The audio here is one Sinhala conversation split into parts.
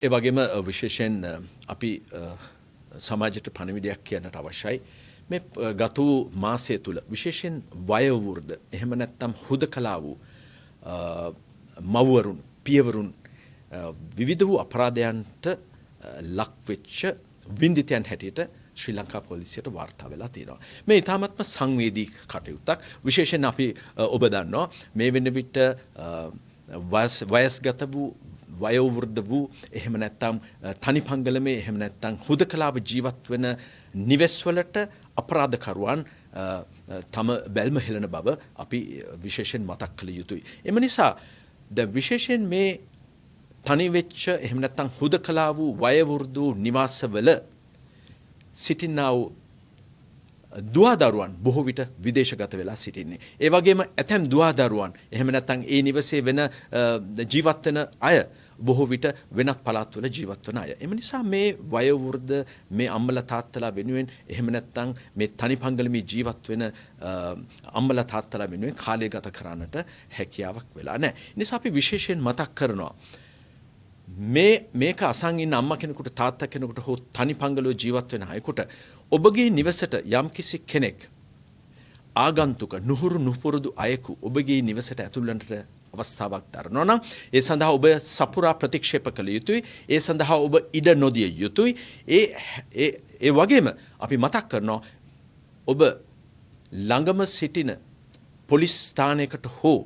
ඒ වගේම විශේෂයෙන් අපි සමාජයට පණිවිඩයක් කියන්නට අවශ්‍යයි. මේ ගත වූ මාසය තුල විශේෂයෙන් වයෝවෘද්ධ එහෙම නැත්නම් හුදකලා වූ මව්වරුන් පියවරුන් විවිධ වූ අපරාධයන්ට ලක් වෙච්ච වින්දිතයන් හැටියට ශ්‍රී ලංකා පොලිසියට වාර්තා වෙලා තියෙනවා. මේ ඉතාමත්ම සංවේදී කටයුත්තක්. විශේෂයෙන් අපි ඔබ දන්නවා මේ වෙන විට වයස්ගත වූ වයෝවෘද්ධ වූ එහෙම නැත්නම් තනිපංගලමේ එහෙම නැත්නම් හුදකලාව ජීවත් වෙන නිවෙස්වලට අපරාධකරුවන් තම බැල්ම හෙළන බව අපි විශේෂයෙන් මතක් කළ යුතුයි. එම නිසා විශේෂයෙන් මේ තනි වෙච්ච එහෙම නැත්නම් හුදකලා වූ වයෝවෘද්ධ නිවාසවල සිටිනා වූ දුවදරුවන් බොහෝ විට විදේශගත වෙලා සිටින්නේ. ඒ වගේම ඇතැම් දුවදරුවන් එහෙම නැත්නම් ඒ නිවසේ වෙන ජීවත් වෙන අය බොහෝ විට වෙනත් පළාත්වල ජීවත් වන අය. එම නිසා මේ වයෝවෘද්ධ මේ අම්මලා තාත්තලා වෙනුවෙන් එහෙම නැත්නම් මේ තනිපංගලමේ ජීවත් වෙන අම්මලා තාත්තලා වෙනුවෙන් කාලය ගත කරන්නට හැකියාවක් වෙලා නැහැ. ඒ නිසා අපි විශේෂයෙන් මතක් කරනවා මේක අසන් ඉන්න අම්මා කෙනෙකුට තාත්තා කෙනෙකුට හෝ තනිපංගලව ජීවත් වෙන අයෙකුට ඔබගේ නිවසට යම්කිසි කෙනෙක් ආගන්තුක නුහුරු නුපුරුදු අයෙකු ඔබගේ නිවසට ඇතුල් වෙන්නට අවස්ථාවක් දරනවා නම් ඒ සඳහා ඔබ සපුරා ප්‍රතික්ෂේප කළ යුතුයි. ඒ සඳහා ඔබ ඉඩ නොදිය යුතුයි. ඒ වගේම අපි මතක් කරනවා ඔබ ළඟම සිටින පොලිස් ස්ථානයකට හෝ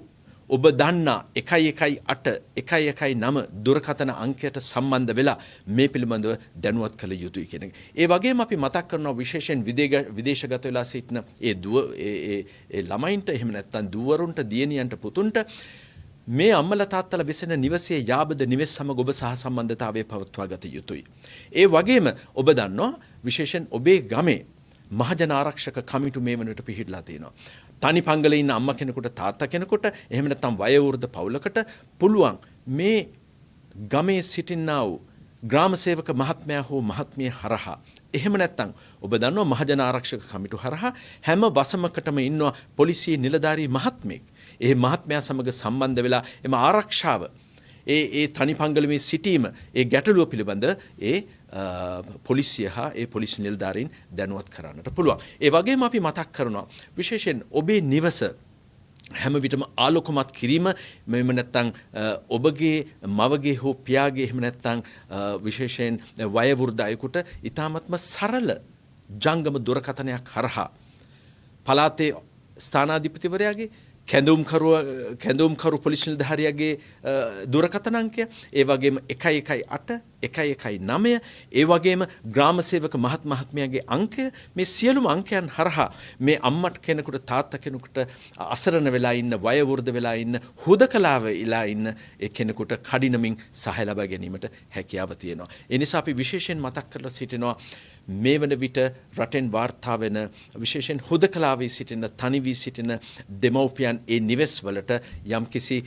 ඔබ දන්නා 118 119 දුරකථන අංකයට සම්බන්ධ වෙලා මේ පිළිබඳව දැනුවත් කළ යුතුයි කියන එක. ඒ වගේම අපි මතක් කරනවා විශේෂයෙන් විදේශගත වෙලා සිටින ඒ ළමයින්ට එහෙම නැත්නම් දුවරුන්ට දියණියන්ට පුතුන්ට මේ අම්මලා තාත්තලා වෙසෙන නිවසේ යාබද නිවෙස් සමග ඔබ සහ සම්බන්ධතාවය පවත්වා ගත යුතුයි. ඒ වගේම ඔබ දන්නවා විශේෂයෙන් ඔබේ ගමේ මහජන ආරක්ෂක කමිටු මේ වනට පිහිටලා තියෙනවා. තනිපංගලේ ඉන්න අම්මා කෙනෙකුට තාත්තා කෙනෙකුට එහෙම නැත්නම් වයෝවෘද්ධ පවුලකට පුළුවන් මේ ගමේ සිටිනා වූ ග්‍රාම සේවක මහත්මයා හෝ මහත්මිය හරහා එහෙම නැත්නම් ඔබ දන්නවා මහජන ආරක්ෂක කමිටු හරහා හැම වසමකටම ඉන්නවා පොලිසියේ නිලධාරී මහත්මයෙක්. ඒ මහත්මයා සමග සම්බන්ධ වෙලා එම ආරක්ෂාව ඒ තනිපංගලමේ සිටීම ඒ ගැටලුව පිළිබඳ ඒ පොලිසිය හා ඒ පොලිස් නිලධාරීන් දැනුවත් කරන්නට පුළුවන්. ඒ වගේම අපි මතක් කරනවා විශේෂයෙන් ඔබේ නිවස හැම විටම ආලෝකමත් කිරීම මෙහෙම නැත්නම් ඔබගේ මවගේ හෝ පියාගේ එහෙම නැත්නම් විශේෂයෙන් වයෝවෘද්ධ අයෙකුට ඊ타මත්ම සරල ජංගම දුරකථනයක් හරහා පළාතේ ස්ථානාධිපතිවරයාගේ කැඳවුම්කරු පොලිස් නිලධාරියාගේ දුරකථන අංකය ඒ වගේම 118 119 ඒ වගේම ග්‍රාම සේවක මහත්මයාගේ අංකය මේ සියලුම අංකයන් හරහා මේ අම්මට කෙනෙකුට තාත්තා කෙනෙකුට අසරණ වෙලා ඉන්න වයෝවෘද්ධ වෙලා ඉන්න හුදකලා වෙලා ඉන්න ඒ කෙනෙකුට කඩිනමින් සහාය ලබා ගැනීමට හැකියාව තියෙනවා. ඒ නිසා අපි විශේෂයෙන් මතක් කරලා සිටිනවා මේ වන විට රටෙන් වාර්තා වෙන විශේෂයෙන් හුදකලාවේ සිටින තනි වී සිටින දෙමව්පියන් ඒ නිවෙස් වලට යම්කිසි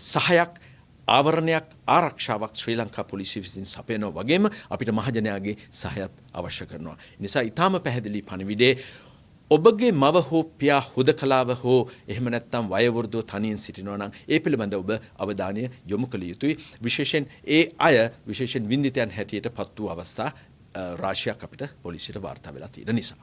සහයක් ආවරණයක් ආරක්ෂාවක් ශ්‍රී ලංකා පොලිසිය විසින් සපයනවා වගේම අපිට මහජනයාගේ සහයත් අවශ්‍ය කරනවා. ඒ නිසා ඊටාම පැහැදිලි පණිවිඩේ ඔබගේ මව හෝ පියා හුදකලාව හෝ එහෙම නැත්නම් වයෝවෘද්ධව තනියෙන් සිටිනවා නම් ඒ පිළිබඳව ඔබ අවධානය යොමු කළ යුතුයි. විශේෂයෙන් ඒ අය විශේෂයෙන් වින්දිතයන් හැටියට පත් වූ අවස්ථා රාශියක් අපිට පොලිසියට වාර්තා වෙලා තියෙන නිසා.